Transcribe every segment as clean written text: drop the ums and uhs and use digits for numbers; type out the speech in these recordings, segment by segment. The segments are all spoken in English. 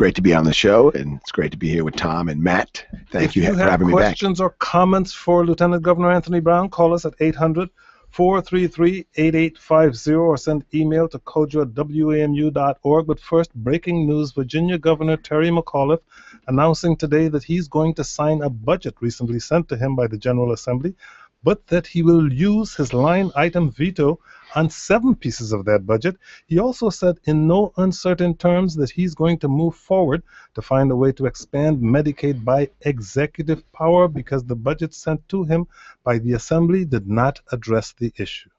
great to be on the show, and it's great to be here with Tom and Matt. Thank you for having me back. If you have questions or comments for Lieutenant Governor Anthony Brown, call us at 800-433-8850 or send email to kojo@wamu.org. But first, breaking news: Virginia Governor Terry McAuliffe announcing today that he's going to sign a budget recently sent to him by the General Assembly, but that he will use his line item veto on 7 pieces of that budget. He also said in no uncertain terms that he's going to move forward to find a way to expand Medicaid by executive power because the budget sent to him by the Assembly did not address the issue.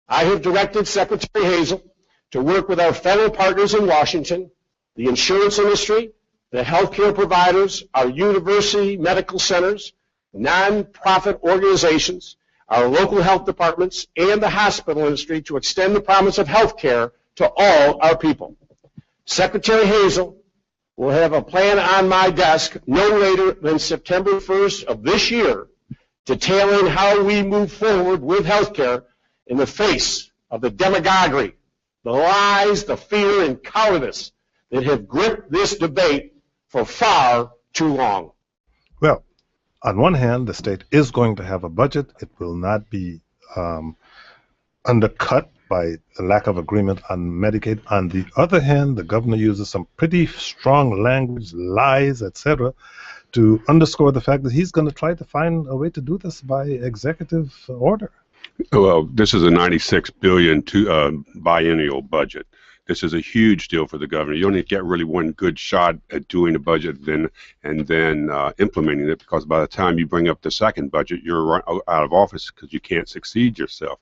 I have directed Secretary Hazel to work with our fellow partners in Washington, the insurance industry, the healthcare providers, our university medical centers, non-profit organizations, our local health departments, and the hospital industry to extend the promise of health care to all our people. Secretary Hazel will have a plan on my desk no later than September 1st of this year detailing how we move forward with health care in the face of the demagoguery, the lies, the fear, and cowardice that have gripped this debate for far too long. Well, on one hand, the state is going to have a budget. It will not be undercut by the lack of agreement on Medicaid. On the other hand, the governor uses some pretty strong language, lies, etc., to underscore the fact that he's going to try to find a way to do this by executive order. Well, this is a $96 billion biennial budget. This is a huge deal for the governor. You only get really one good shot at doing a budget and then implementing it, because by the time you bring up the second budget, you're out of office because you can't succeed yourself.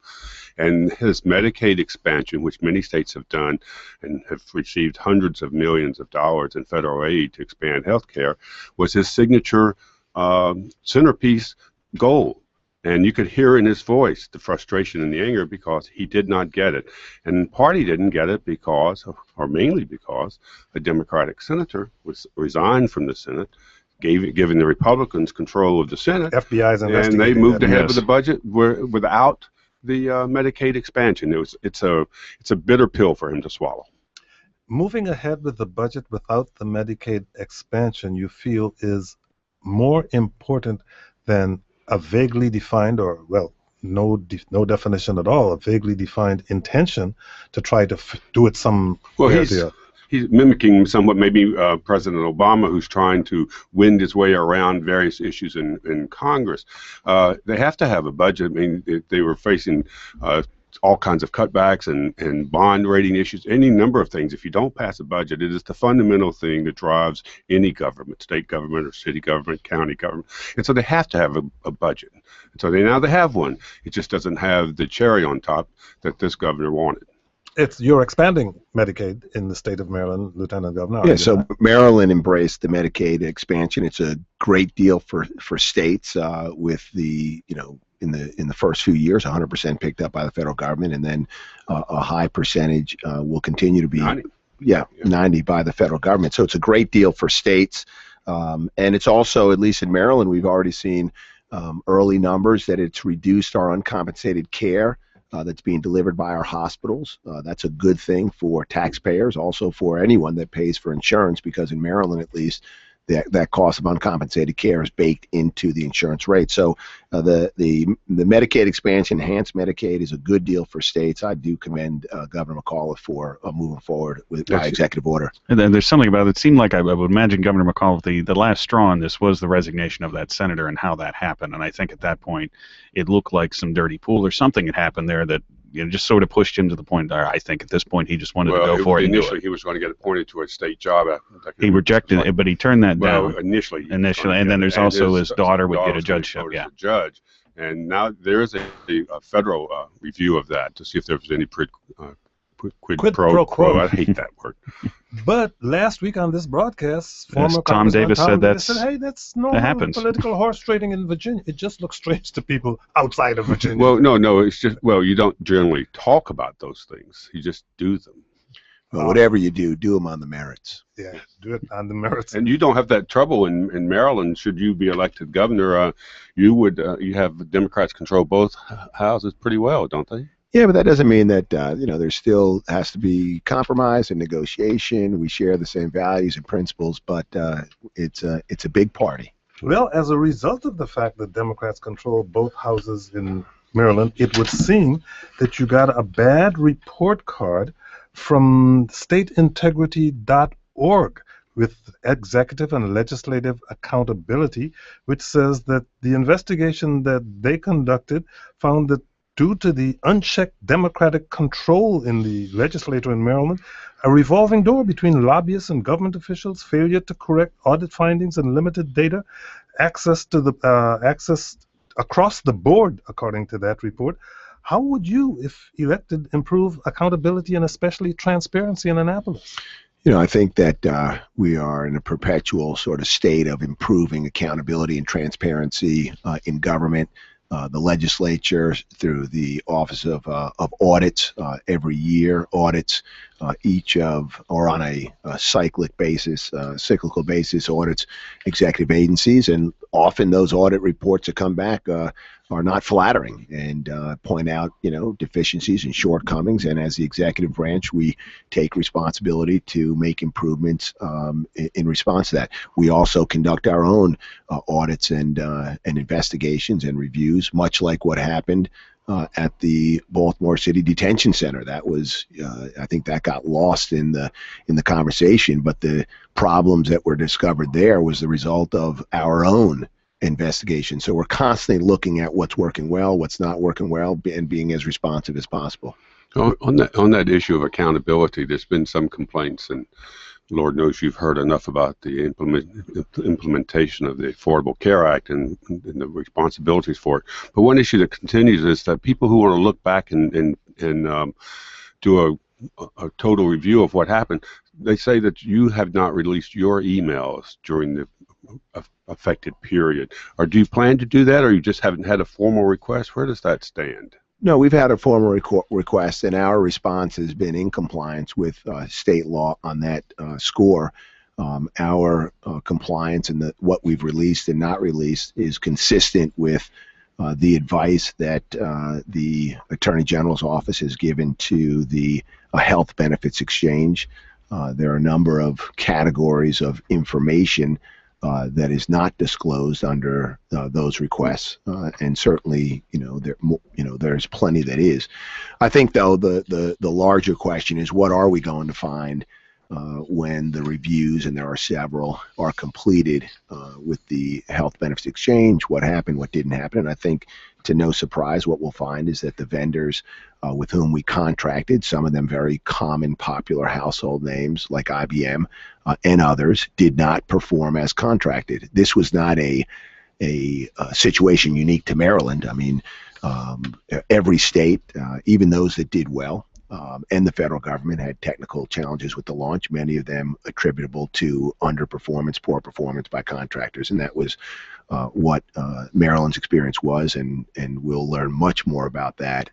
And his Medicaid expansion, which many states have done and have received hundreds of millions of dollars in federal aid to expand health care, was his signature centerpiece goal. And you could hear in his voice the frustration and the anger because he did not get it. And in part he didn't get it because, or mainly because, a Democratic senator resigned from the Senate, giving the Republicans control of the Senate. FBI's investigating. And they moved ahead with the budget without the Medicaid expansion. It's a bitter pill for him to swallow. Moving ahead with the budget without the Medicaid expansion, you feel, is more important than a vaguely defined, or, well, no definition at all, a vaguely defined intention to try to do it some he's mimicking somewhat maybe President Obama, who's trying to wind his way around various issues in Congress. They have to have a budget. I mean, they were facing all kinds of cutbacks and bond rating issues, any number of things. If you don't pass a budget, it is the fundamental thing that drives any government, state government or city government, county government. And so they have to have a budget. And so they have one. It just doesn't have the cherry on top that this governor wanted. You're expanding Medicaid in the state of Maryland, Lieutenant Governor. Yeah, so Maryland embraced the Medicaid expansion. It's a great deal for states with the, in the first few years, 100% picked up by the federal government, and then a high percentage will continue to be 90 by the federal government. So it's a great deal for states, and it's also, at least in Maryland, we've already seen early numbers that it's reduced our uncompensated care that's being delivered by our hospitals. That's a good thing for taxpayers, also for anyone that pays for insurance, because in Maryland, at least, that cost of uncompensated care is baked into the insurance rate. So the Medicaid expansion, enhanced Medicaid, is a good deal for states. I do commend Governor McAuliffe for moving forward by executive order. And then there's something about it. It seemed like, I would imagine, Governor McAuliffe, the last straw on this was the resignation of that senator and how that happened. And I think at that point it looked like some dirty pool or something had happened there that just sort of pushed him to the point there. I think at this point he just wanted to go for it. Initially, he was going to get appointed to a state job. He rejected it, but he turned that down. Initially, and then there's also his daughter would get a judgeship. Yeah, judge, and now there is a federal review of that to see if there was any quid pro quo. I hate that word. But last week on this broadcast, former Tom Davis said hey, that's normal political horse trading in Virginia. It just looks strange to people outside of Virginia. Well, no, it's just, you don't generally talk about those things. You just do them. Well, whatever you do them on the merits. Yeah, do it on the merits. And you don't have that trouble in Maryland. Should you be elected governor, you have Democrats control both houses pretty well, don't they? Yeah, but that doesn't mean that there still has to be compromise and negotiation. We share the same values and principles, but it's a big party. Well, as a result of the fact that Democrats control both houses in Maryland, it would seem that you got a bad report card from stateintegrity.org with executive and legislative accountability, which says that the investigation that they conducted found that due to the unchecked Democratic control in the legislature in Maryland, a revolving door between lobbyists and government officials, failure to correct audit findings and limited data, access across the board, according to that report. How would you, if elected, improve accountability and especially transparency in Annapolis? I think that we are in a perpetual sort of state of improving accountability and transparency in government. The legislature, through the Office of Audits, every year audits or on a cyclical basis, audits executive agencies, and often those audit reports that come back are not flattering and point out, deficiencies and shortcomings. And as the executive branch, we take responsibility to make improvements in response to that. We also conduct our own audits and investigations and reviews, much like what happened at the Baltimore City Detention Center. That was, I think, that got lost in the conversation. But the problems that were discovered there was the result of our own investigation. So we're constantly looking at what's working well, what's not working well, and being as responsive as possible. On that issue of accountability, there's been some complaints, and Lord knows you've heard enough about the implementation of the Affordable Care Act and the responsibilities for it. But one issue that continues is that people who want to look back and do a total review of what happened, they say that you have not released your emails during the affected period. Or do you plan to do that, or you just haven't had a formal request? Where does that stand? No, we've had a formal request, and our response has been in compliance with state law on that score. Our compliance and what we've released and not released is consistent with the advice that the Attorney General's office has given to the Health Benefits Exchange. There are a number of categories of information that is not disclosed under those requests, and certainly, there's plenty that is. I think, though, the larger question is, what are we going to find when the reviews, and there are several, are completed with the Health Benefits Exchange? What happened? What didn't happen? And I think, to no surprise, what we'll find is that the vendors with whom we contracted, some of them very common, popular household names like IBM and others, did not perform as contracted. This was not a situation unique to Maryland. I mean, every state, even those that did well, and the federal government, had technical challenges with the launch, many of them attributable to underperformance, poor performance by contractors. And that was what Maryland's experience was, and we'll learn much more about that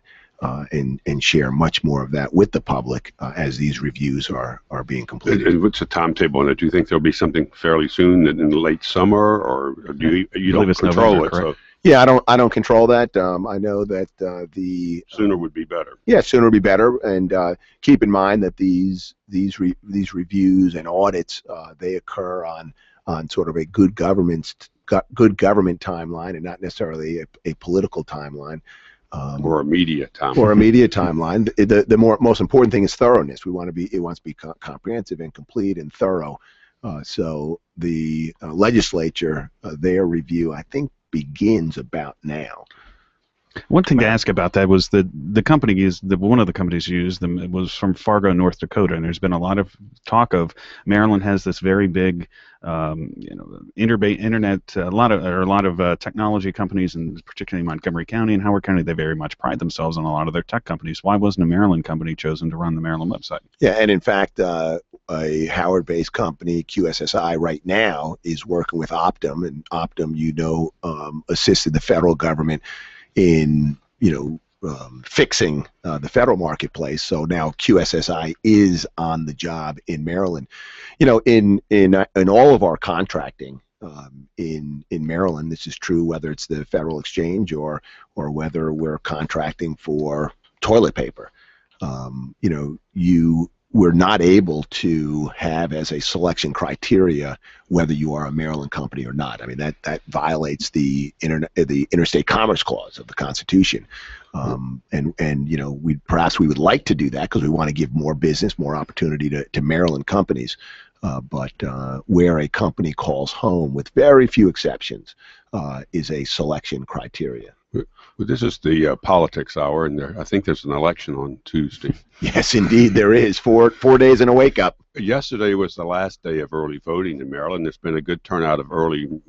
and share much more of that with the public as these reviews are being completed. And what's the timetable on it? Do you think there'll be something fairly soon, in the late summer, or do you don't control November, it? So. Yeah, I don't control that. I know that the sooner would be better. Yeah, sooner would be better. And keep in mind that these reviews and audits, they occur on sort of a good government timeline, and not necessarily a political timeline. Or a media timeline. Or a media timeline. The most important thing is thoroughness. It wants to be comprehensive and complete and thorough. So the legislature, their review, I think, begins about now. One thing to ask about that was the company one of the companies used them. It was from Fargo, North Dakota, and there's been a lot of talk of Maryland has this very big, internet. A lot of technology companies, and particularly Montgomery County and Howard County, they very much pride themselves on a lot of their tech companies. Why wasn't a Maryland company chosen to run the Maryland website? Yeah, and in fact, a Howard-based company, QSSI, right now is working with Optum, and Optum, assisted the federal government in fixing the federal marketplace. So now QSSI is on the job in Maryland. In all of our contracting in Maryland, this is true whether it's the federal exchange or whether we're contracting for toilet paper. We're not able to have as a selection criteria whether you are a Maryland company or not. I mean, that violates the Interstate Commerce Clause of the Constitution. Perhaps we would like to do that because we want to give more business, more opportunity to Maryland companies. But where a company calls home, with very few exceptions, is a selection criteria. Well, this is the politics hour, and I think there's an election on Tuesday. Yes, indeed, there is. Four days and a wake-up. Yesterday was the last day of early voting in Maryland. There's been a good turnout of early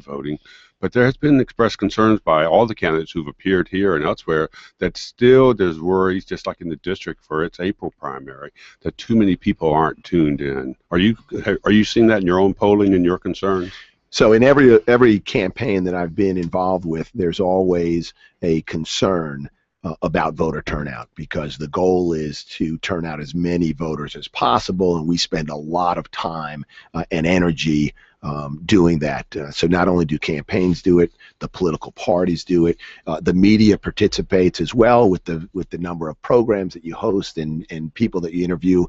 voting, but there has been expressed concerns by all the candidates who've appeared here and elsewhere that still there's worries, just like in the district for its April primary, that too many people aren't tuned in. Are you seeing that in your own polling and your concerns? So in every campaign that I've been involved with, there's always a concern about voter turnout, because the goal is to turn out as many voters as possible, and we spend a lot of time and energy doing that. So not only do campaigns do it, the political parties do it. The media participates as well with the number of programs that you host and people that you interview.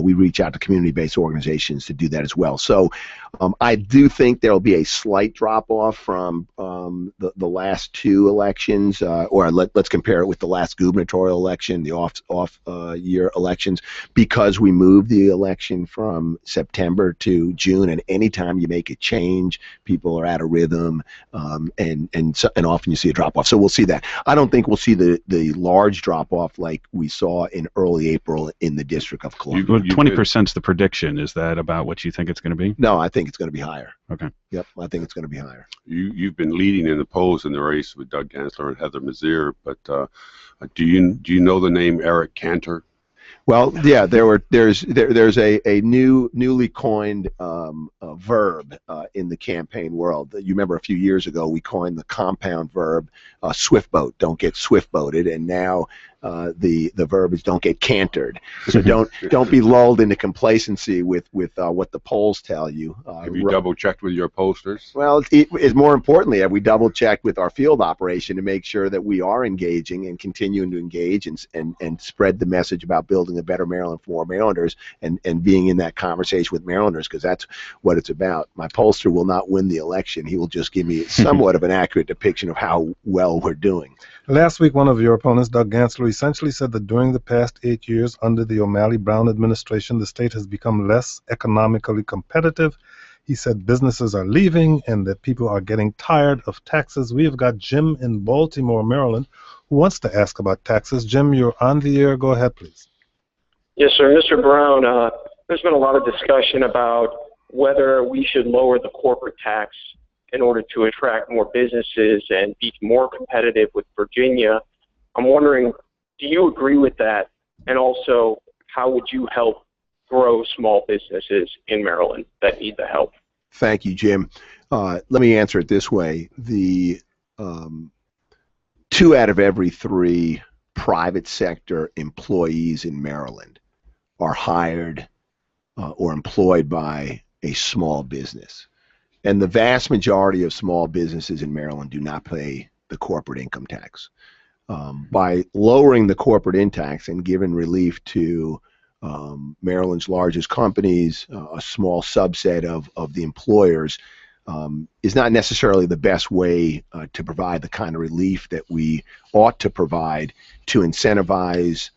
We reach out to community-based organizations to do that as well. So I do think there will be a slight drop-off from the last two elections, or let's compare it with the last gubernatorial election, the off-year elections, because we moved the election from September to June, and anytime you make a change, people are out of rhythm, and often you see a drop-off. So we'll see that. I don't think we'll see the large drop-off like we saw in early April in the District of Columbia. 20% is the prediction. Is that about what you think it's going to be? No, I think it's going to be higher. Okay. Yep, I think it's going to be higher. You've been leading in the polls in the race with Doug Gansler and Heather Mazier, but do you know the name Eric Cantor? Well, yeah, there's a newly coined verb in the campaign world. You remember a few years ago we coined the compound verb swift boat, don't get swift boated, and now the verb is don't get cantered. So don't be lulled into complacency with what the polls tell you. Have you double checked with your pollsters? Well, it is more importantly, have we double checked with our field operation to make sure that we are engaging and continuing to engage and spread the message about building a better Maryland for Marylanders and being in that conversation with Marylanders, because that's what it's about. My pollster will not win the election. He will just give me somewhat of an accurate depiction of how well we're doing. Last week, one of your opponents, Doug Gansler, essentially said that during the past 8 years under the O'Malley-Brown administration, the state has become less economically competitive. He said businesses are leaving and that people are getting tired of taxes. We have got Jim in Baltimore, Maryland, who wants to ask about taxes. Jim, you're on the air. Go ahead, please. Yes, sir. Mr. Brown, there's been a lot of discussion about whether we should lower the corporate tax in order to attract more businesses and be more competitive with Virginia. I'm wondering, do you agree with that? And also, how would you help grow small businesses in Maryland that need the help? Thank you, Jim. Let me answer it this way. The 2 out of every 3 private sector employees in Maryland are hired or employed by a small business. And the vast majority of small businesses in Maryland do not pay the corporate income tax. By lowering the corporate income tax and giving relief to Maryland's largest companies, a small subset of the employers, is not necessarily the best way to provide the kind of relief that we ought to provide to incentivize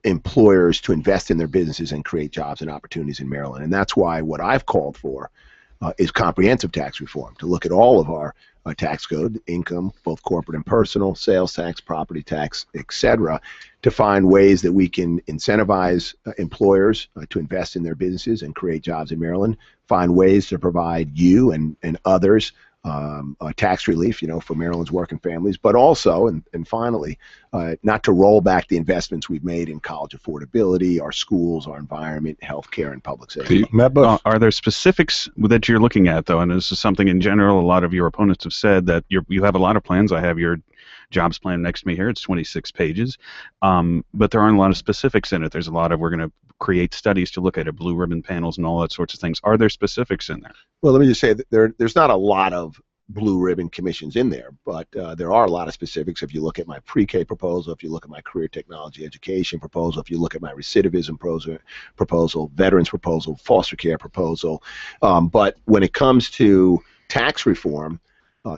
employers to invest in their businesses and create jobs and opportunities in Maryland. And that's why what I've called for is comprehensive tax reform, to look at all of our tax code, income, both corporate and personal, sales tax, property tax, etc., to find ways that we can incentivize employers to invest in their businesses and create jobs in Maryland, find ways to provide you and others tax relief, for Maryland's working families, but also, and finally, not to roll back the investments we've made in college affordability, our schools, our environment, healthcare, and public safety. Are there specifics that you're looking at, though? And this is something in general, a lot of your opponents have said that you have a lot of plans. I have your jobs plan next to me here. It's 26 pages. But there aren't a lot of specifics in it. There's a lot of, we're going to create studies to look at it, blue ribbon panels and all that sorts of things. Are there specifics in there? Well, let me just say that there's not a lot of blue ribbon commissions in there, but there are a lot of specifics. If you look at my pre-K proposal, if you look at my career technology education proposal, if you look at my recidivism proposal, veterans proposal, foster care proposal, but when it comes to tax reform,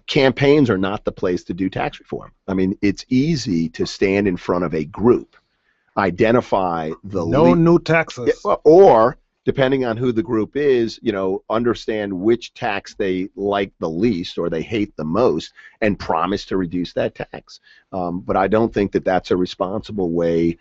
campaigns are not the place to do tax reform. I mean, it's easy to stand in front of a group, identify the new taxes, or depending on who the group is, understand which tax they like the least or they hate the most and promise to reduce that tax. But I don't think that that's a responsible way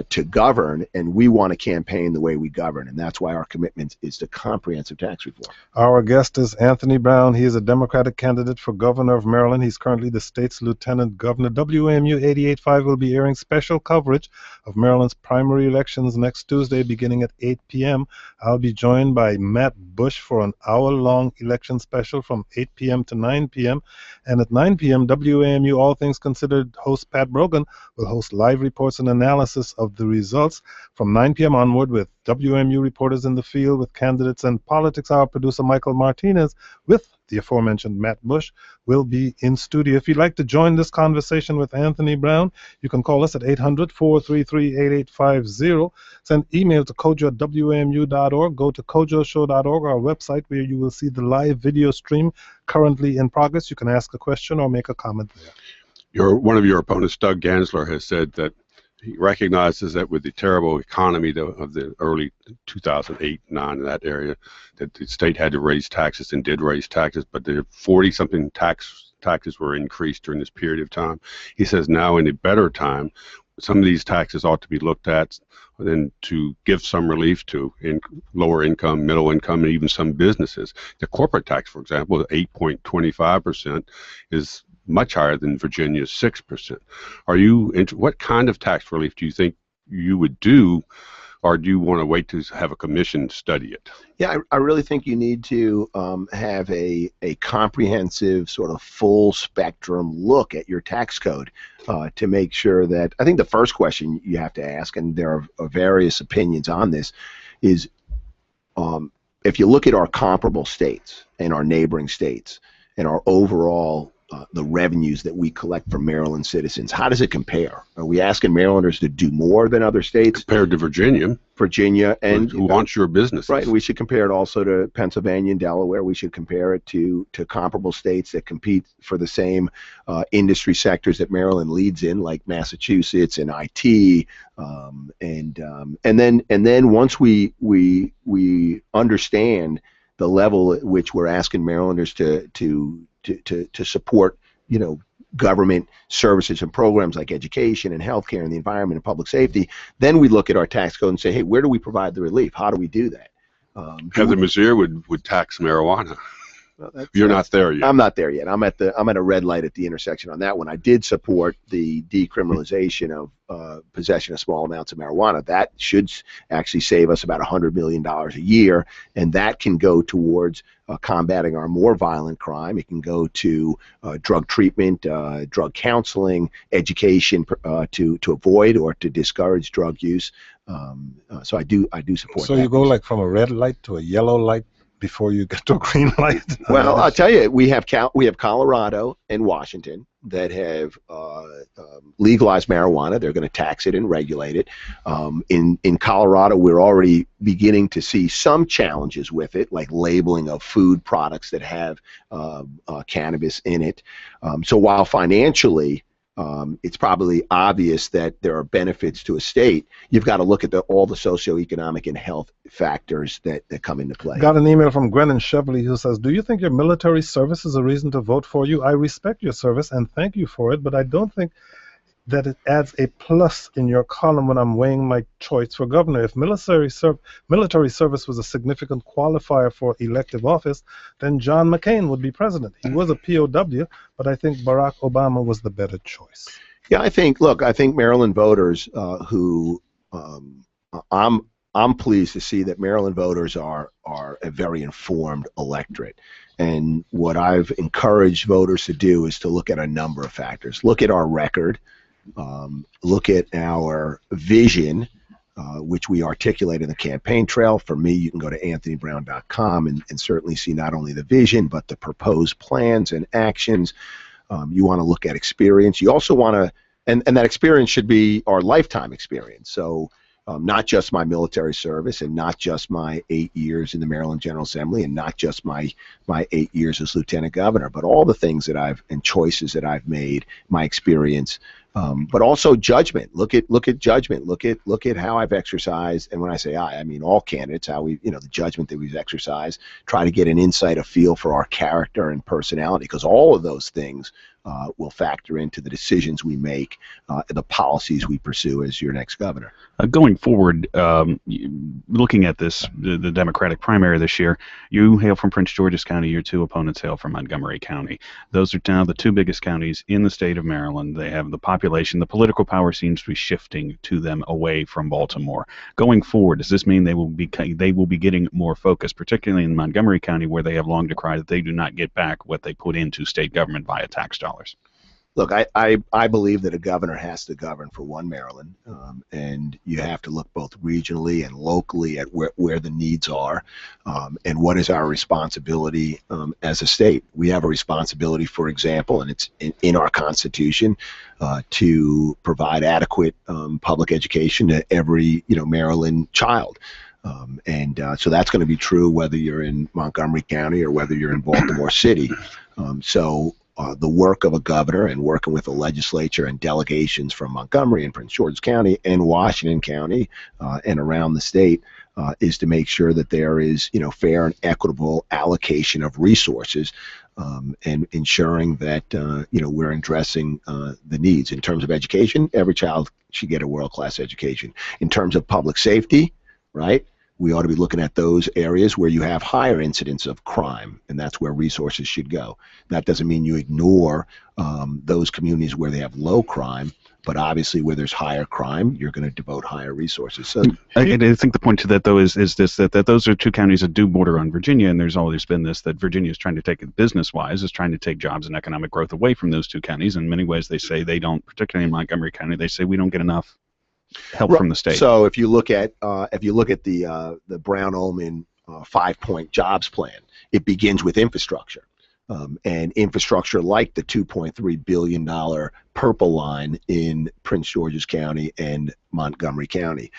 to govern, and we want to campaign the way we govern, and that's why our commitment is to comprehensive tax reform. Our guest is Anthony Brown. He is a Democratic candidate for governor of Maryland. He's currently the state's lieutenant governor. WAMU 88.5 will be airing special coverage of Maryland's primary elections next Tuesday beginning at 8 p.m. I'll be joined by Matt Bush for an hour-long election special from 8 p.m. to 9 p.m. And at 9 p.m., WAMU All Things Considered host Pat Brogan will host live reports and analysis of the results from 9 p.m. onward with WMU reporters in the field with candidates and politics. Our producer Michael Martinez with the aforementioned Matt Bush will be in studio. If you'd like to join this conversation with Anthony Brown, you can call us at 800-433-8850. Send email to kojo@wmu.org. Go to kojoshow.org, our website, where you will see the live video stream currently in progress. You can ask a question or make a comment there. One of your opponents, Doug Gansler, has said that he recognizes that with the terrible economy of the early 2008, 9 in that area, that the state had to raise taxes and did raise taxes, but the 40-something taxes were increased during this period of time. He says now in a better time, some of these taxes ought to be looked at and to give some relief to lower income, middle income, and even some businesses. The corporate tax, for example, 8.25% is much higher than Virginia's 6%. What kind of tax relief do you think you would do, or do you want to wait to have a commission study it? Yeah, I really think you need to have a comprehensive sort of full spectrum look at your tax code to make sure that, I think the first question you have to ask, and there are various opinions on this, is if you look at our comparable states and our neighboring states and our overall the revenues that we collect from Maryland citizens, how does it compare? Are we asking Marylanders to do more than other states? Compared to Virginia, and who wants your business? Right, and we should compare it also to Pennsylvania and Delaware. We should compare it to comparable states that compete for the same industry sectors that Maryland leads in, like Massachusetts and IT, and then once we understand the level at which we're asking Marylanders to support, government services and programs like education and healthcare and the environment and public safety, then we look at our tax code and say, hey, where do we provide the relief? How do we do that? Heather Messier would tax marijuana. Well, you're not there yet. I'm not there yet. I'm at a red light at the intersection on that one. I did support the decriminalization of possession of small amounts of marijuana. That should actually save us about $100 million a year, and that can go towards combating our more violent crime. It can go to drug treatment, drug counseling, education to avoid or to discourage drug use. So I do support. So that. You go like from a red light to a yellow light before you get to a green light? Well, I'll tell you, we have Colorado and Washington that have legalized marijuana. They're going to tax it and regulate it. In Colorado, we're already beginning to see some challenges with it, like labeling of food products that have cannabis in it. So while financially it's probably obvious that there are benefits to a state, you've got to look at all the socioeconomic and health factors that come into play. Got an email from Grennan Chevely who says, do you think your military service is a reason to vote for you? I respect your service and thank you for it, but I don't think that it adds a plus in your column when I'm weighing my choice for governor. If military service was a significant qualifier for elective office, then John McCain would be president. He was a POW, but I think Barack Obama was the better choice. Yeah, I think Maryland voters I'm pleased to see that Maryland voters are a very informed electorate. And what I've encouraged voters to do is to look at a number of factors. Look at our record. Look at our vision which we articulate in the campaign trail. For me, you can go to anthonybrown.com and certainly see not only the vision, but the proposed plans and actions. You want to look at experience. You also want to, and that experience should be our lifetime experience. So not just my military service and not just my 8 years in the Maryland General Assembly and not just my 8 years as lieutenant governor, but all the things that and choices that I've made, my experience, but also judgment. Look at judgment. Look at how I've exercised. And when I say I mean all candidates, how we, the judgment that we've exercised, try to get an insight, a feel for our character and personality, because all of those things will factor into the decisions we make, the policies we pursue as your next governor. Going forward, looking at the Democratic primary this year, you hail from Prince George's County. Your two opponents hail from Montgomery County. Those are now the two biggest counties in the state of Maryland. They have the population. The political power seems to be shifting to them away from Baltimore. Going forward, does this mean they will be getting more focus, particularly in Montgomery County, where they have long decried that they do not get back what they put into state government via tax dollars? Look, I believe that a governor has to govern for one Maryland, and you have to look both regionally and locally at where the needs are, and what is our responsibility as a state. We have a responsibility, for example, and it's in our Constitution, to provide adequate public education to every Maryland child. So that's going to be true whether you're in Montgomery County or whether you're in Baltimore City. The work of a governor and working with the legislature and delegations from Montgomery and Prince George's County and Washington County and around the state is to make sure that there is fair and equitable allocation of resources, and ensuring that we're addressing the needs. In terms of education, every child should get a world-class education. In terms of public safety, right? We ought to be looking at those areas where you have higher incidence of crime, and that's where resources should go. That doesn't mean you ignore those communities where they have low crime, but obviously where there's higher crime, you're going to devote higher resources. So I think the point to that, though, is that those are two counties that do border on Virginia, and there's always been this, that Virginia is trying to take it business-wise, is trying to take jobs and economic growth away from those two counties. In many ways, they say they don't, particularly in Montgomery County, they say we don't get enough help from the state. So if you look at the Brown-Ullman 5-point jobs plan, it begins with infrastructure, and infrastructure like the $2.3 billion purple line in Prince George's County and Montgomery County.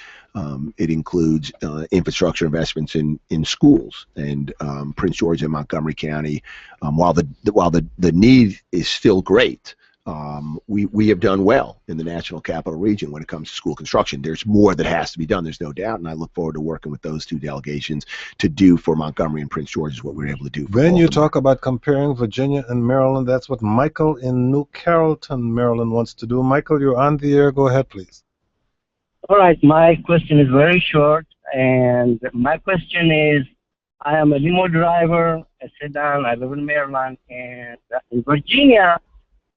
It includes infrastructure investments in schools, and Prince George and Montgomery County, while the need is still great. We have done well in the National Capital Region when it comes to school construction. There's more that has to be done, there's no doubt, and I look forward to working with those two delegations to do for Montgomery and Prince George what we were able to do for When Baltimore. you talk about comparing Virginia and Maryland, that's what Michael in New Carrollton, Maryland wants to do. Michael, you're on the air. Go ahead, please. All right, my question is very short, and my question is, I am a limo driver, a sedan, I live in Maryland, and in Virginia,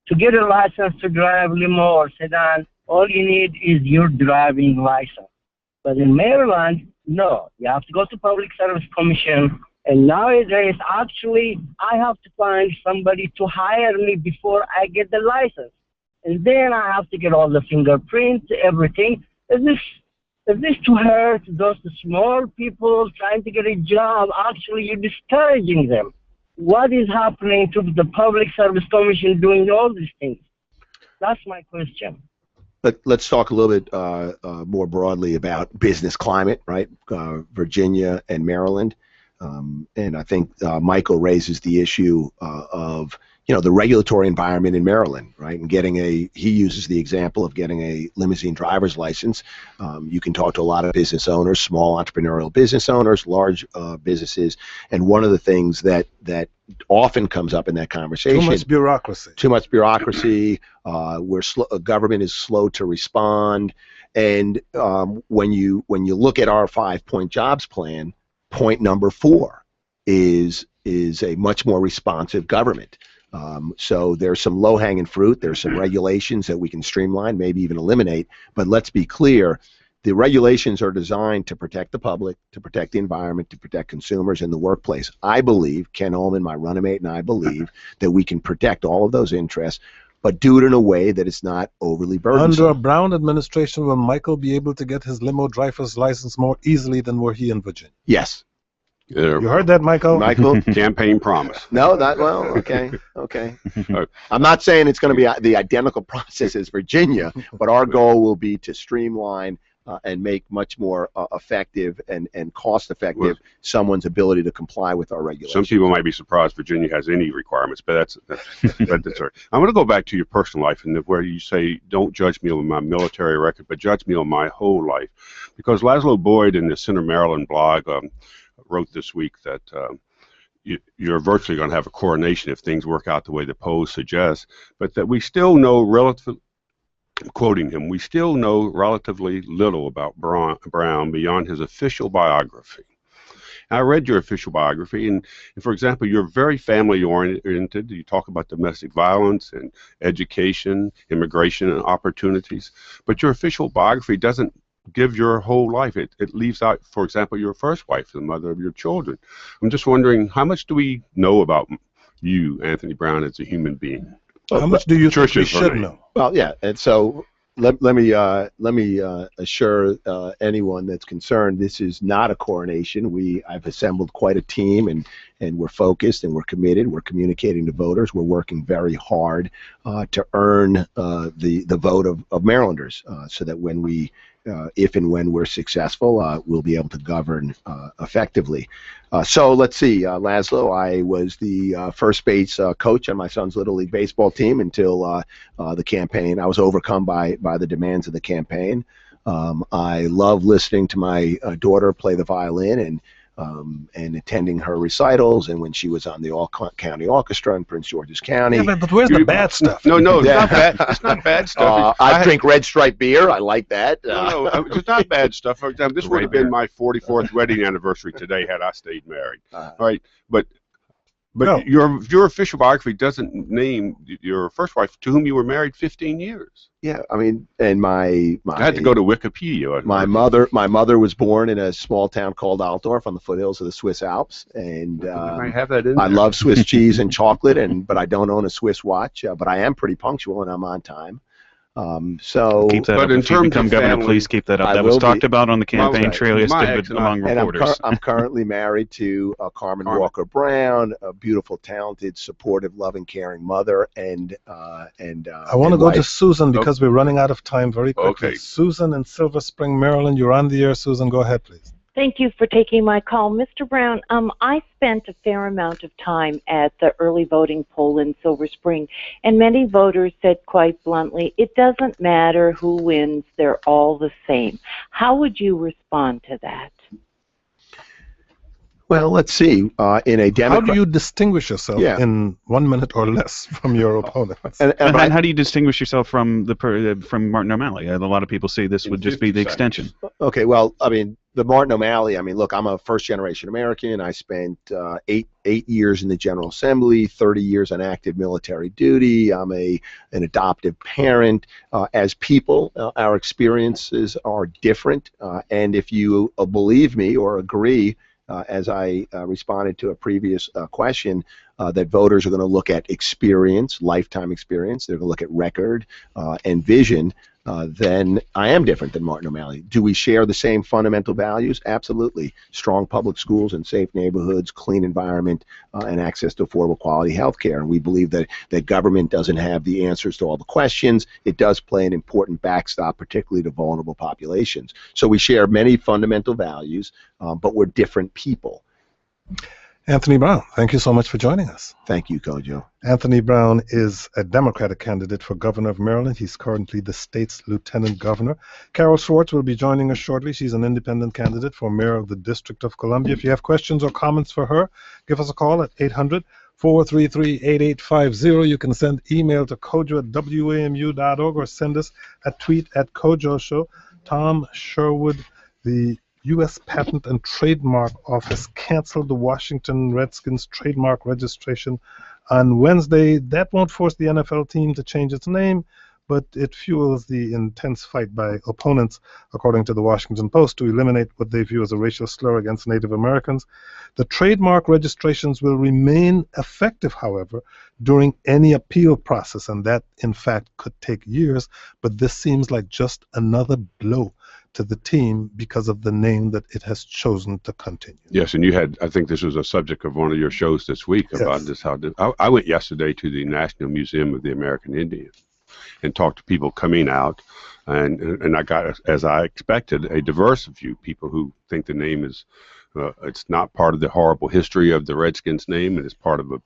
to get a license to drive limo or sedan, all you need is your driving license. But in Maryland, no. You have to go to Public Service Commission, and nowadays, actually, I have to find somebody to hire me before I get the license. And then I have to get all the fingerprints, everything. Is this to hurt those small people trying to get a job? Actually, you're discouraging them. What is happening to the Public Service Commission doing all these things? That's my question. Let's talk a little bit more broadly about business climate, right? Virginia and Maryland. And I think Michael raises the issue of the regulatory environment in Maryland, right? And he uses the example of getting a limousine driver's license. You can talk to a lot of business owners, small entrepreneurial business owners, large businesses, and one of the things that often comes up in that conversation. Too much bureaucracy. Too much bureaucracy. Government is slow to respond, and when you look at our 5-point jobs plan, point number 4 is a much more responsive government. So there's some low-hanging fruit. There's some regulations that we can streamline, maybe even eliminate. But let's be clear, the regulations are designed to protect the public, to protect the environment, to protect consumers in the workplace. I believe, Ken Ullman, my running mate, and I believe that we can protect all of those interests but do it in a way that it's not overly burdensome. Under a Brown administration, will Michael be able to get his limo driver's license more easily than were he in Virginia? Yes. You heard that, Michael? Michael? Campaign promise. No, not well. Okay. I'm not saying it's going to be the identical process as Virginia, but our goal will be to streamline and make much more effective and cost-effective someone's ability to comply with our regulations. Some people might be surprised Virginia has any requirements, but that's all right. I'm going to go back to your personal life and where you say, don't judge me on my military record, but judge me on my whole life. Because Laszlo Boyd in the Center Maryland blog wrote this week that you're virtually going to have a coronation if things work out the way the polls suggest, but that we still know quoting him, we still know relatively little about Brown beyond his official biography. I read your official biography, and for example, you're very family-oriented. You talk about domestic violence and education, immigration, and opportunities, but your official biography doesn't give your whole life. It leaves out, for example, your first wife, the mother of your children. I'm just wondering, how much do we know about you, Anthony Brown, as a human being? How much do you think we should know? Well, yeah, and so let me assure anyone that's concerned, this is not a coronation. I've assembled quite a team, and we're focused and we're committed. We're communicating to voters. We're working very hard to earn the vote of Marylanders, so that when if and when we're successful, we'll be able to govern effectively. So let's see, Laszlo, I was the first base coach on my son's Little League baseball team until the campaign. I was overcome by the demands of the campaign. I love listening to my daughter play the violin and attending her recitals, and when she was on the all-county orchestra in Prince George's County. Yeah, but where's the bad stuff? No, it's not bad. It's not bad stuff. I drink Red Stripe beer. I like that. No, it's not bad stuff. For example, this would have been my 44th wedding anniversary today had I stayed married. All right, but no. Your official biography doesn't name your first wife, to whom you were married 15 years. Yeah, I mean, and I had to go to Wikipedia. My mother was born in a small town called Altdorf on the foothills of the Swiss Alps, and I love Swiss cheese and chocolate, but I don't own a Swiss watch. But I am pretty punctual and I'm on time. So, keep that up. If you become governor, please keep that up. That was talked about on the campaign trail yesterday among reporters. I'm currently married to Carmen Walker Brown, a beautiful, talented, supportive, loving, caring mother, and I want to go to Susan because we're running out of time very quickly. Okay. Susan in Silver Spring, Maryland, you're on the air. Susan, go ahead, please. Thank you for taking my call. Mr. Brown, I spent a fair amount of time at the early voting poll in Silver Spring, and many voters said quite bluntly, it doesn't matter who wins, they're all the same. How would you respond to that? Well, let's see. How do you distinguish yourself in 1 minute or less from your opponents? And how do you distinguish yourself from Martin O'Malley? A lot of people say this would just be the extension. Okay, well, I mean, the Martin O'Malley, I mean, look, I'm a first-generation American. I spent eight years in the General Assembly, 30 years on active military duty. I'm an adoptive parent. As people, our experiences are different. And if you believe me or agree, as I responded to a previous question, that voters are going to look at experience, lifetime experience. They're going to look at record and vision. Then I am different than Martin O'Malley. Do we share the same fundamental values? Absolutely. Strong public schools and safe neighborhoods, clean environment, and access to affordable quality health care. And we believe that government doesn't have the answers to all the questions. It does play an important backstop, particularly to vulnerable populations. So we share many fundamental values, but we're different people. Anthony Brown, thank you so much for joining us. Thank you, Kojo. Anthony Brown is a Democratic candidate for governor of Maryland. He's currently the state's lieutenant governor. Carol Schwartz will be joining us shortly. She's an independent candidate for mayor of the District of Columbia. If you have questions or comments for her, give us a call at 800-433-8850. You can send email to kojo@wamu.org or send us a tweet at Kojo Show. Tom Sherwood, the U.S. Patent and Trademark Office canceled the Washington Redskins trademark registration on Wednesday. That won't force the NFL team to change its name, but it fuels the intense fight by opponents, according to the Washington Post, to eliminate what they view as a racial slur against Native Americans. The trademark registrations will remain effective, however, during any appeal process, and that, in fact, could take years, but this seems like just another blow to the team because of the name that it has chosen to continue. Yes, and you had, I think this was a subject of one of your shows this week about this. I went yesterday to the National Museum of the American Indian and talked to people coming out, and I got, as I expected, a diverse view. People who think the name is it's not part of the horrible history of the Redskins name, and it's part of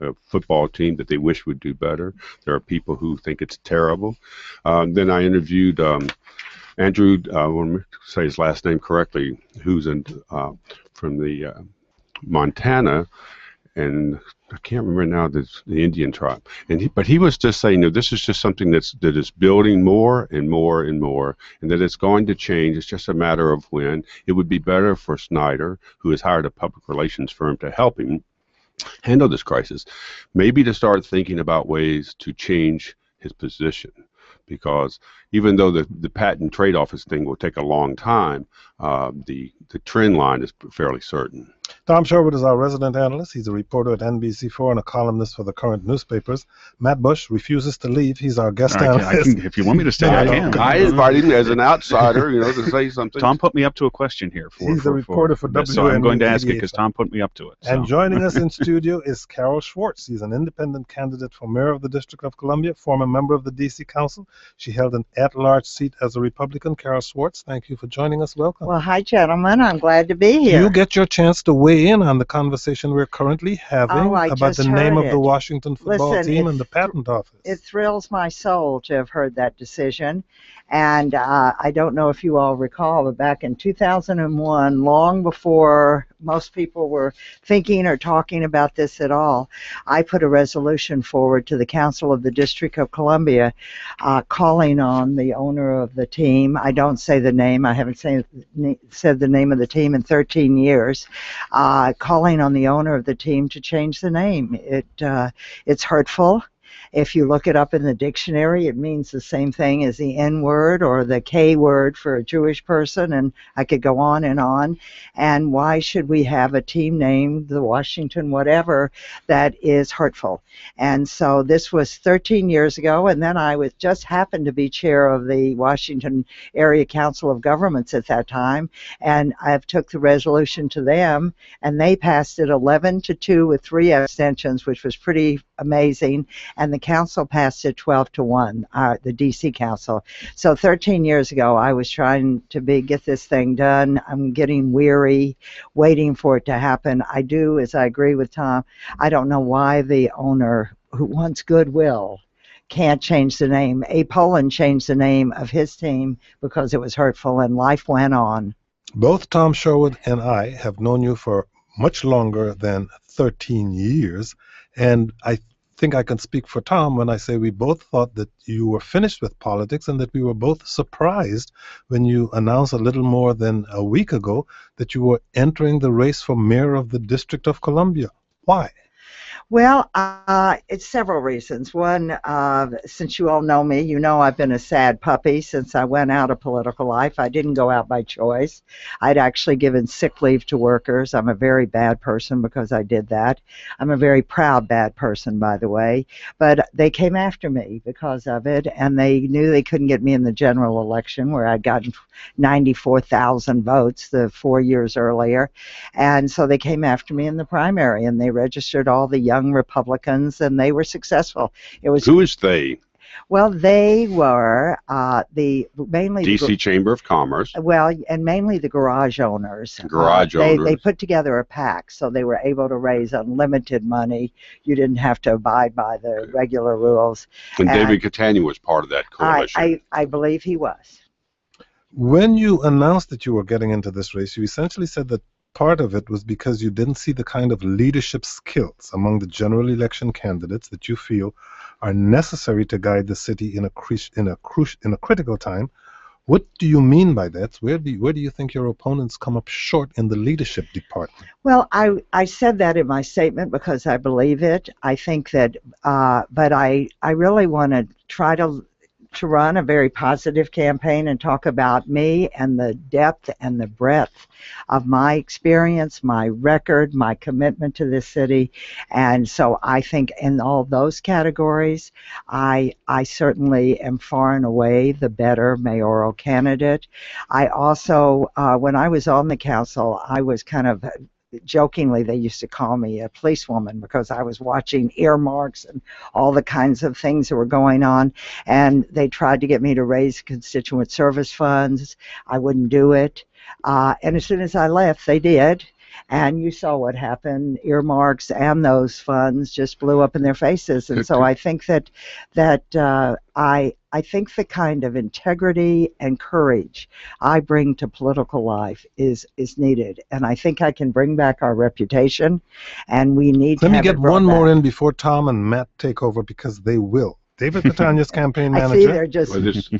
a football team that they wish would do better. There are people who think it's terrible. Then I interviewed Andrew, I want to say his last name correctly, who's from the Montana, and I can't remember now the Indian tribe. But he was just saying, this is just something that is building more and more and more, and that it's going to change. It's just a matter of when. It would be better for Snyder, who has hired a public relations firm to help him handle this crisis, maybe to start thinking about ways to change his position. Because even though the patent trade office thing will take a long time, the trend line is fairly certain. Tom Sherwood is our resident analyst. He's a reporter at NBC4 and a columnist for the current newspapers. Matt Bush refuses to leave. He's our guest analyst. If you want me to stay, I can. I invited him as an outsider, to say something. Tom put me up to a question here. He's a reporter for WNBA. So I'm going to ask it because Tom put me up to it. So. And joining us in studio is Carol Schwartz. He's an independent candidate for mayor of the District of Columbia, former member of the D.C. Council. She held an at-large seat as a Republican. Carol Schwartz, thank you for joining us. Welcome. Well, hi, gentlemen. I'm glad to be here. You get your chance to weigh in on the conversation we're currently having about the name of the Washington football team and the patent office. It thrills my soul to have heard that decision. And I don't know if you all recall, but back in 2001, long before most people were thinking or talking about this at all, I put a resolution forward to the Council of the District of Columbia calling on the owner of the team. I don't say the name. I haven't said the name of the team in 13 years. Calling on the owner of the team to change the name. It's hurtful. If you look it up in the dictionary, it means the same thing as the N word or the K word for a Jewish person, and I could go on and on. And why should we have a team named the Washington whatever that is hurtful? And so this was 13 years ago, and then I just happened to be chair of the Washington Area Council of Governments at that time, and I took the resolution to them, and they passed it 11-2 with 3 abstentions, which was pretty amazing, and the council passed it 12-1, the D.C. Council. So 13 years ago, I was trying to get this thing done. I'm getting weary, waiting for it to happen. I do, as I agree with Tom, I don't know why the owner who wants goodwill can't change the name. Abe Poland changed the name of his team because it was hurtful, and life went on. Both Tom Sherwood and I have known you for much longer than 13 years, and I think I can speak for Tom when I say we both thought that you were finished with politics, and that we were both surprised when you announced a little more than a week ago that you were entering the race for mayor of the District of Columbia. Why? Well, it's several reasons. One, since you all know me, you know I've been a sad puppy since I went out of political life. I didn't go out by choice. I'd actually given sick leave to workers. I'm a very bad person because I did that. I'm a very proud bad person, by the way. But they came after me because of it, and they knew they couldn't get me in the general election where I'd gotten 94,000 votes the 4 years earlier. And so they came after me in the primary, and they registered all the young Republicans, and they were successful. It was Who is they? Well, they were mainly D.C. Chamber of Commerce. Well, and mainly the garage owners. Owners. They put together a PAC, so they were able to raise unlimited money. You didn't have to abide by the regular rules. And David Catania was part of that coalition. I believe he was. When you announced that you were getting into this race, you essentially said that part of it was because you didn't see the kind of leadership skills among the general election candidates that you feel are necessary to guide the city in a critical time. What do you mean by that? Where do you think your opponents come up short in the leadership department? Well, I said that in my statement because I believe it. I think that, but I really want to try to to run a very positive campaign and talk about me and the depth and the breadth of my experience, my record, my commitment to this city. And so I think in all those categories, I certainly am far and away the better mayoral candidate. I also, when I was on the council, I was kind of jokingly, they used to call me a policewoman because I was watching earmarks and all the kinds of things that were going on. And they tried to get me to raise constituent service funds. I wouldn't do it. And as soon as I left, they did. And you saw what happened. Earmarks and those funds just blew up in their faces. And so I think that I think the kind of integrity and courage I bring to political life is needed. And I think I can bring back our reputation. And we need to Let me have get it brought one more back. in before Tom and Matt take over, because they will. David Catania's campaign I manager. see they're just.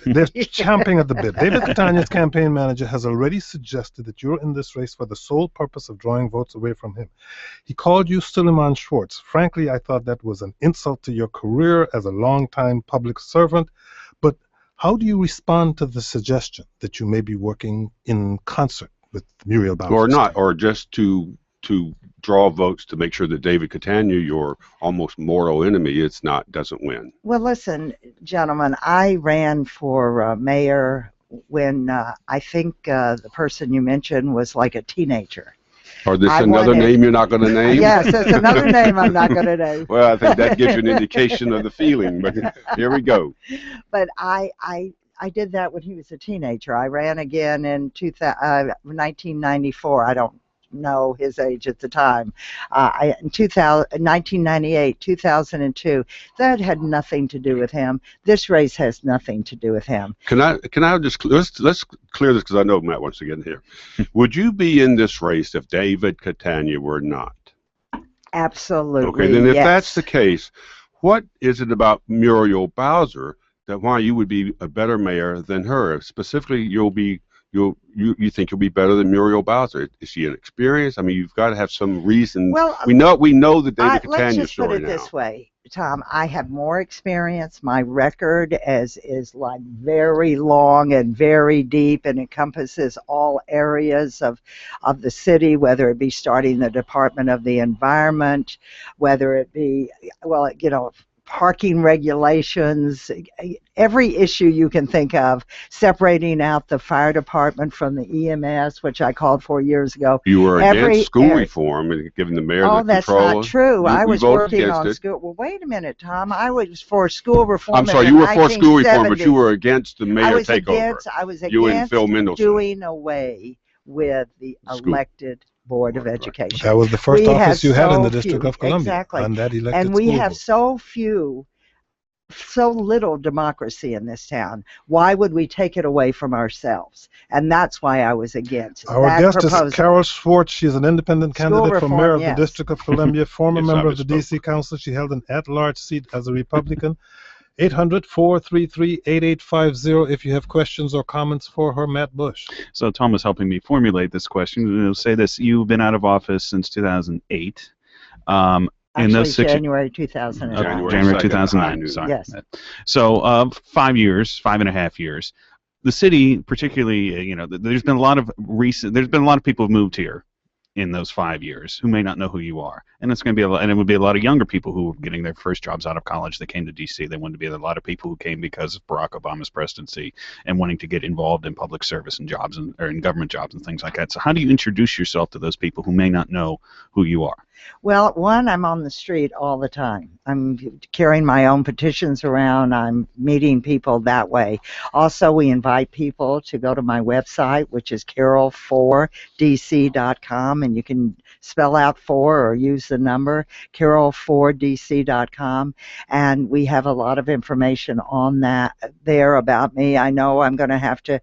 They're champing at the bit. David Catania's campaign manager has already suggested that you're in this race for the sole purpose of drawing votes away from him. He called you Suleiman Schwartz. Frankly, I thought that was an insult to your career as a longtime public servant. But how do you respond to the suggestion that you may be working in concert with Muriel Bowser? Or not, or just to draw votes to make sure that David Catania, your almost mortal enemy, doesn't win. Well, listen, gentlemen, I ran for mayor when I think the person you mentioned was like a teenager. Or this I another wanted- name you're not going to name? Yes, that's another name I'm not going to name. Well, I think that gives you an indication of the feeling, but here we go. But I did that when he was a teenager. I ran again in 1994. I don't know his age at the time. In 1998, 2002, that had nothing to do with him. This race has nothing to do with him. Can I just let's clear this, because I know Matt wants to get in here. Would you be in this race if David Catania were not? Absolutely. Okay, then if yes. that's the case, what is it about Muriel Bowser that why you would be a better mayor than her? Specifically, you think you'll be better than Muriel Bowser? Is she inexperienced? I mean, you've got to have some reason. Well, we know the David let's Catania just put story it now. this way, Tom. I have more experience. My record is like very long and very deep, and encompasses all areas of the city, whether it be starting the Department of the Environment, whether it be, well, parking regulations, every issue you can think of, separating out the fire department from the EMS, which I called for years ago. You were against school reform and giving the mayor the that's control. not true. I was voted working against on it. school. Well, wait a minute, Tom. I was for school reform. I'm sorry, in you the were for school reform, but you 1970s. were against the mayor takeover. I was You and Phil against Mendelson. doing away with the School. elected Board of Education. That was the first We office you had in the so District few, of Columbia. exactly. On that elected And we school have board. so little democracy in this town. Why would we take it away from ourselves? And that's why I was against Our that guest proposal. is Carol Schwartz. She's an independent School candidate for reform, mayor of yes. the District of Columbia, former Yes, I member of the misspoke. D.C. Council. She held an at-large seat as a Republican. 800-433-8850 if you have questions or comments for her. Matt Bush. So Tom was helping me formulate this question. We'll say this: you've been out of office since 2008. Actually, January 2009. January 2nd, 2009. Sorry. Yes. So 5.5 years. The city, particularly, there's been a lot of people who've moved here in those 5 years who may not know who you are, and it's going to be and it would be a lot of younger people who were getting their first jobs out of college that came to D.C. They wanted to be a lot of people who came because of Barack Obama's presidency and wanting to get involved in public service and jobs or in government jobs and things like that. So how do you introduce yourself to those people who may not know who you are? Well, one, I'm on the street all the time. I'm carrying my own petitions around. I'm meeting people that way. Also, we invite people to go to my website, which is carol4dc.com, and you can spell out 4 or use the number, carol4dc.com, and we have a lot of information on that there about me. I know I'm going to have to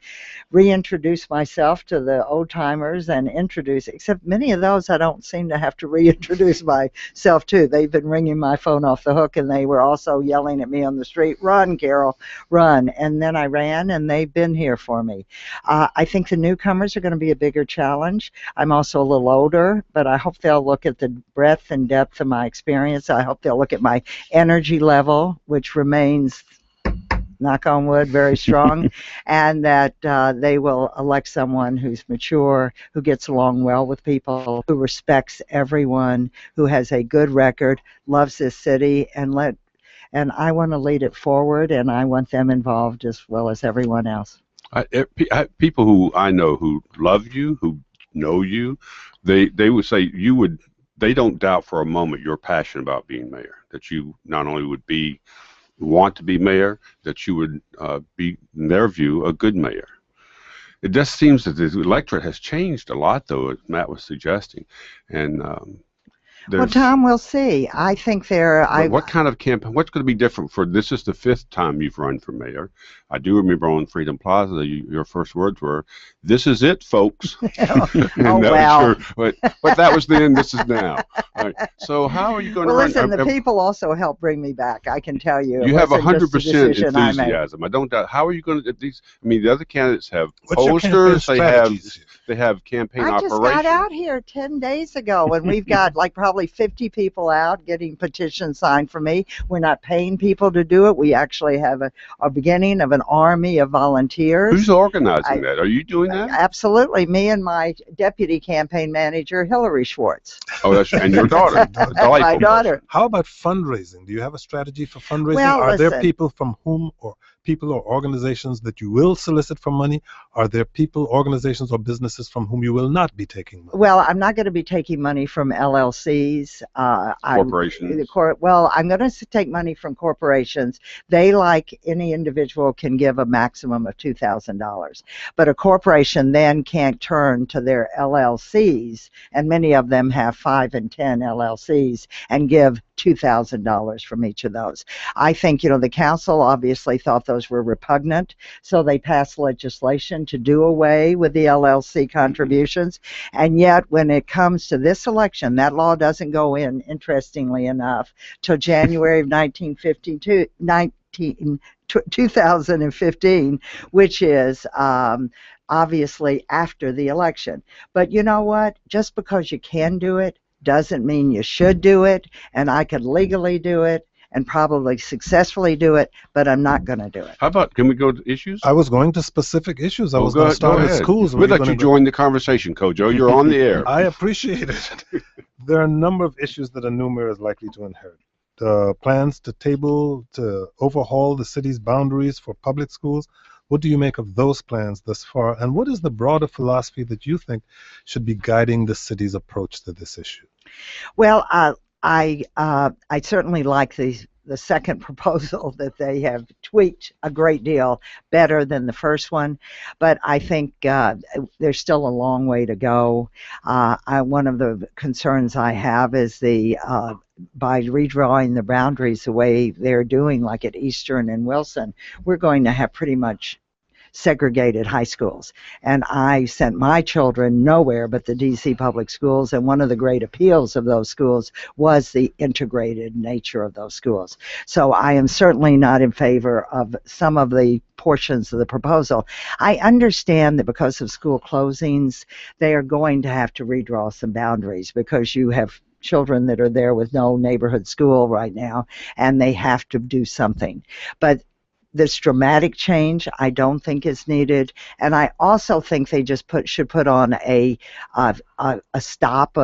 reintroduce myself to the old-timers and except many of those I don't seem to have to reintroduce myself to. They've been ringing my phone off the hook, and they were also yelling at me on the street, "Run, Carol, run." And then I ran, and they've been here for me. I think the newcomers are going to be a bigger challenge. I'm also a little older, but I hope they'll look at the breadth and depth of my experience. I hope they'll look at my energy level, which remains knock on wood, very strong, and that they will elect someone who's mature, who gets along well with people, who respects everyone, who has a good record, loves this city, and I want to lead it forward, and I want them involved as well as everyone else. People who I know who love you, who know you, they would say they don't doubt for a moment your passion about being mayor, that you not only would want to be mayor, that you would be, in their view, a good mayor. It just seems that the electorate has changed a lot, though, as Matt was suggesting. And well, Tom, we'll see. I think what kind of campaign? What's going to be different for this? Is the 5th time you've run for mayor. I do remember on Freedom Plaza, your first words were, "This is it, folks." Well. But that was then. This is now. All right. So how are you going to run? Listen, the people also helped bring me back. I can tell you. You have 100% enthusiasm. I don't doubt. How are you going to? The other candidates have posters. They have campaign operations. I just got out here 10 days ago, and we've got probably 50 people out getting petitions signed for me. We're not paying people to do it. We actually have a beginning of an army of volunteers. Who's organizing that? Are you doing that? Absolutely. Me and my deputy campaign manager, Hillary Schwartz. Oh, and your daughter. My daughter. How about fundraising? Do you have a strategy for fundraising? Well, Are there people from whom or people or organizations that you will solicit for money? Are there people, organizations, or businesses from whom you will not be taking money? Well, I'm not going to be taking money from LLCs. Corporations. I'm going to take money from corporations. They, like any individual, can give a maximum of $2,000. But a corporation then can't turn to their LLCs, and many of them have 5 and 10 LLCs, and give $2,000 from each of those. I think, the council obviously thought those were repugnant, so they passed legislation to do away with the LLC contributions. And yet, when it comes to this election, that law doesn't go in, interestingly enough, till January of 2015, which is obviously after the election. But you know what? Just because you can do it doesn't mean you should do it, and I could legally do it and probably successfully do it, but I'm not going to do it. How about, can we go to issues? I was going to specific issues. I was going to start with schools. We'll let you join the conversation, Kojo. You're on the air. I appreciate it. There are a number of issues that a new mayor is likely to inherit. Plans to overhaul the city's boundaries for public schools. What do you make of those plans thus far? And what is the broader philosophy that you think should be guiding the city's approach to this issue? Well, I certainly like the second proposal, that they have tweaked a great deal better than the first one, but I think there's still a long way to go. One of the concerns I have is by redrawing the boundaries the way they're doing, like at Eastern and Wilson, we're going to have pretty much segregated high schools. And I sent my children nowhere but the DC public schools, and one of the great appeals of those schools was the integrated nature of those schools. So I am certainly not in favor of some of the portions of the proposal. I understand that because of school closings, they are going to have to redraw some boundaries, because you have children that are there with no neighborhood school right now, and they have to do something. But this dramatic change, I don't think is needed, and I also think they just should put on a stop,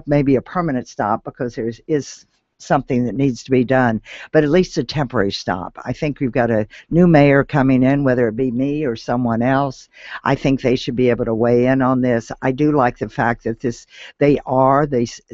maybe a permanent stop, because there is something that needs to be done, but at least a temporary stop. I think we've got a new mayor coming in, whether it be me or someone else. I think they should be able to weigh in on this. I do like the fact that the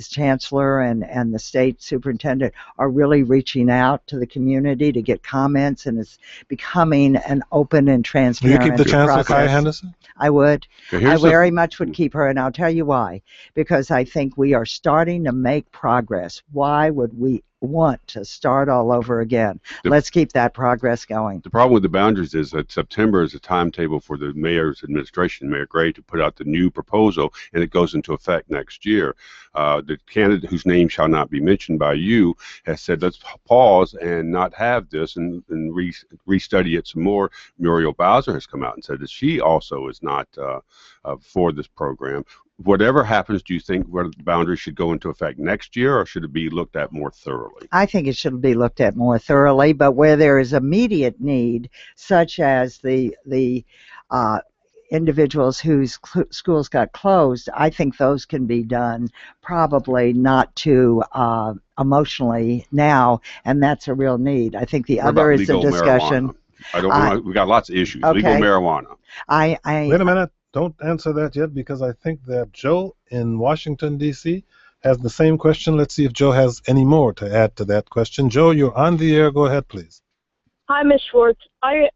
chancellor and the state superintendent are really reaching out to the community to get comments, and it's becoming an open and transparent process. Do you keep the chancellor, Kai Henderson? I would. I very much would keep her, and I'll tell you why. Because I think we are starting to make progress. Why would we want to start all over again? Let's keep that progress going. The problem with the boundaries is that September is a timetable for the mayor's administration, Mayor Gray, to put out the new proposal, and it goes into effect next year. The candidate, whose name shall not be mentioned by you, has said, let's pause and not have this and restudy it some more. Muriel Bowser has come out and said that she also is not for this program. Whatever happens, do you think where the boundaries should go into effect next year, or should it be looked at more thoroughly? I think it should be looked at more thoroughly, but where there is immediate need, such as the individuals whose schools got closed, I think those can be done probably not too emotionally now, and that's a real need. I think the What other about is the legal discussion. marijuana? I don't know. We got lots of issues. Okay. Legal marijuana. Wait a minute. Don't answer that yet, because I think that Joe in Washington, D.C. has the same question. Let's see if Joe has any more to add to that question. Joe, you're on the air. Go ahead, please. Hi, Ms. Schwartz. I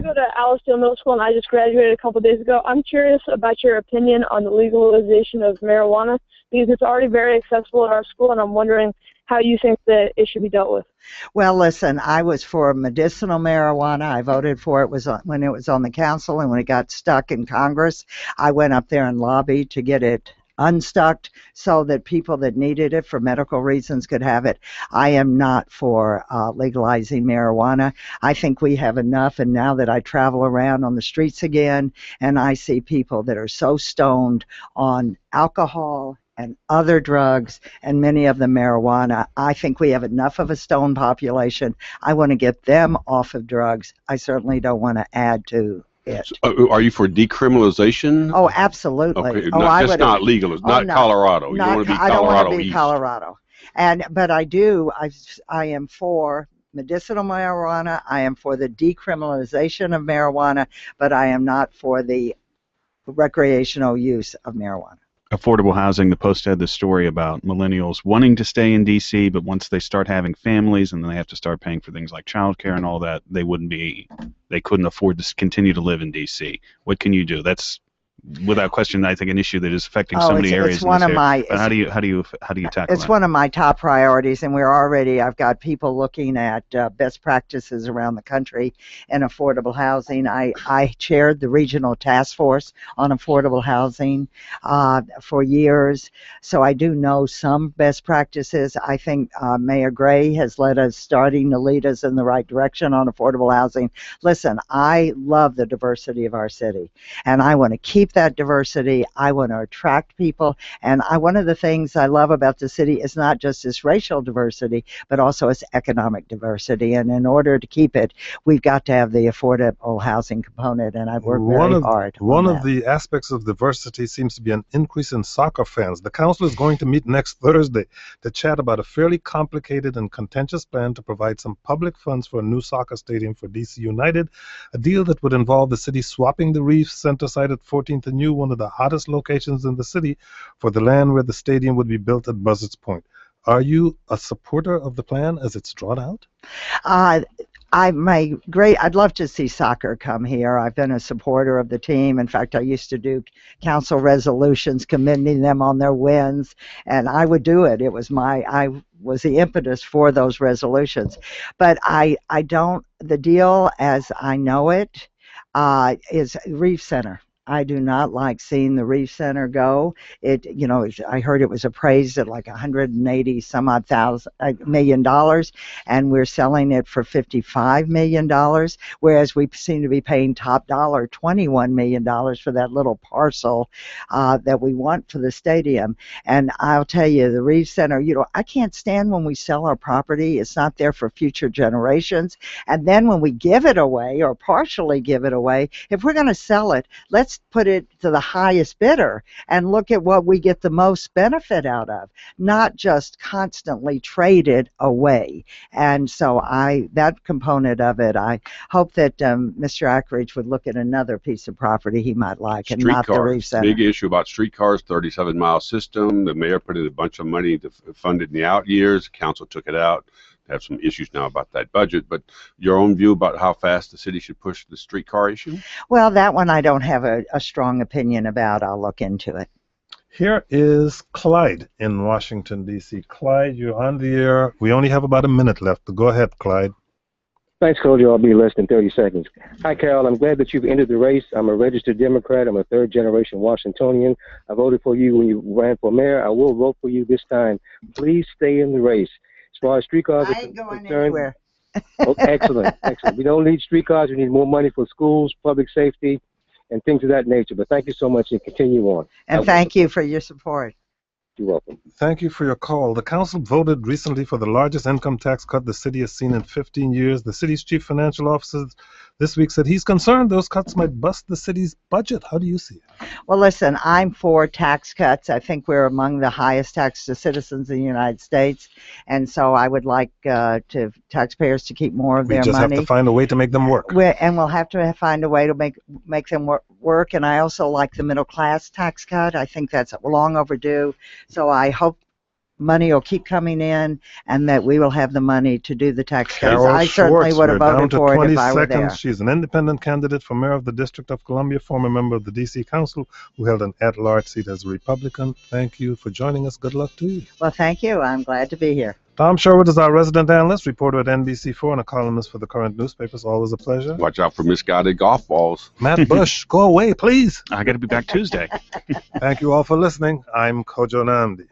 go to Allendale Middle School, and I just graduated a couple days ago. I'm curious about your opinion on the legalization of marijuana, because it's already very accessible at our school, and I'm wondering how you think that it should be dealt with. Well, listen, I was for medicinal marijuana. I voted for it when it was on the council, and when it got stuck in Congress, I went up there and lobbied to get it unstuck so that people that needed it for medical reasons could have it. I am not for legalizing marijuana. I think we have enough, and now that I travel around on the streets again and I see people that are so stoned on alcohol and other drugs, and many of them marijuana, I think we have enough of a stoned population. I want to get them off of drugs. I certainly don't want to add to it. So, are you for decriminalization? Oh, absolutely. Okay, Not not legal. Not no, Colorado. You don't want to be I don't Colorado want to be East. Colorado. But I am for medicinal marijuana. I am for the decriminalization of marijuana, but I am not for the recreational use of marijuana. Affordable housing, the Post had this story about millennials wanting to stay in D.C., but once they start having families and then they have to start paying for things like childcare and all that, they couldn't afford to continue to live in D.C. What can you do? That's without question, I think, an issue that is affecting so many areas. It's one of my. How do you tackle It's that? one of my top priorities, and I've got people looking at best practices around the country in affordable housing. I chaired the regional task force on affordable housing for years, so I do know some best practices. I think Mayor Gray has starting to lead us in the right direction on affordable housing. Listen, I love the diversity of our city, and I want to keep that diversity. I want to attract people, and one of the things I love about the city is not just its racial diversity, but also its economic diversity. And in order to keep it, we've got to have the affordable housing component, and I've worked very hard. One of the aspects of diversity seems to be an increase in soccer fans. The council is going to meet next Thursday to chat about a fairly complicated and contentious plan to provide some public funds for a new soccer stadium for DC United, a deal that would involve the city swapping the Reef Center site at 14th and U, one of the hottest locations in the city, for the land where the stadium would be built at Buzzards Point. Are you a supporter of the plan as it's drawn out? I'd love to see soccer come here. I've been a supporter of the team. In fact, I used to do council resolutions commending them on their wins, and I would do it. I was the impetus for those resolutions. But the deal as I know it is Reef Center. I do not like seeing the Reef Center go. I heard it was appraised at like $180 million, and we're selling it for $55 million, whereas we seem to be paying top dollar $21 million for that little parcel that we want for the stadium. And I'll tell you, the Reef Center, I can't stand when we sell our property. It's not there for future generations. And then when we give it away or partially give it away, if we're going to sell it, let's put it to the highest bidder and look at what we get the most benefit out of, not just constantly trade it away. And so that component of it, I hope that Mr. Ackridge would look at another piece of property he might like and not the Reef Center. Big issue about streetcars, 37-mile system. The mayor put in a bunch of money to fund it in the out years. The council took it out. Have some issues now about that budget, but your own view about how fast the city should push the streetcar issue? Well, that one I don't have a strong opinion about. I'll look into it. Here is Clyde in Washington, D.C. Clyde, you're on the air. We only have about a minute left. Go ahead, Clyde. Thanks, Coach. I'll be less than 30 seconds. Hi, Carol. I'm glad that you've entered the race. I'm a registered Democrat. I'm a third-generation Washingtonian. I voted for you when you ran for mayor. I will vote for you this time. Please stay in the race. As far as streetcars are concerned, anywhere. Oh, excellent. We don't need streetcars. We need more money for schools, public safety, and things of that nature. But thank you so much, and continue on. And thank you for your support. You're welcome. Thank you for your call. The council voted recently for the largest income tax cut the city has seen in 15 years. The city's chief financial officer this week said he's concerned those cuts might bust the city's budget. How do you see it? Well, listen, I'm for tax cuts. I think we're among the highest taxed citizens in the United States, and so I would like taxpayers to keep more of their money. We just have to find a way to make them work. And we'll have to find a way to make them work. And I also like the middle class tax cut. I think that's long overdue. So I hope money will keep coming in, and that we will have the money to do the tax cuts. I certainly would have voted for it if I were there. She's an independent candidate for mayor of the District of Columbia, former member of the D.C. Council, who held an at-large seat as a Republican. Thank you for joining us. Good luck to you. Well, thank you. I'm glad to be here. Tom Sherwood is our resident analyst, reporter at NBC4, and a columnist for the current newspapers. Always a pleasure. Watch out for misguided golf balls. Matt Bush, go away, please. I got to be back Tuesday. Thank you all for listening. I'm Kojo Nandi.